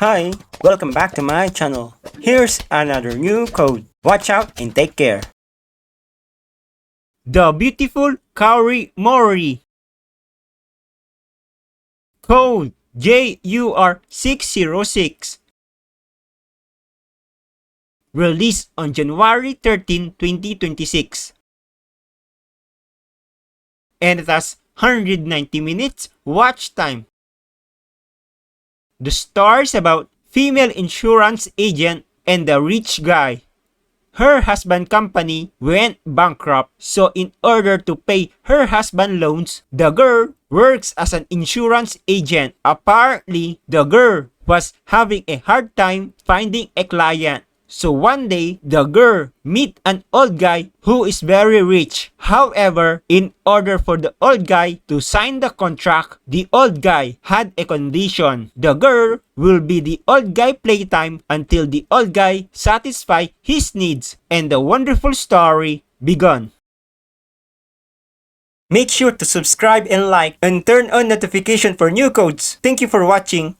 Hi, welcome back to my channel. Here's another new code. Watch out and take care. The beautiful Kaori Mori. Code JUR606. Released on January 13, 2026. And it has 190 minutes watch time. The story is about female insurance agent and the rich guy. Her husband company went bankrupt, so in order to pay her husband loans, the girl works as an insurance agent. Apparently, the girl was having a hard time finding a client. So one day, the girl meet an old guy who is very rich. However, in order for the old guy to sign the contract, the old guy had a condition. The girl will be the old guy playtime until the old guy satisfy his needs, and the wonderful story begun. Make sure to subscribe and like and turn on notification for new codes. Thank you for watching.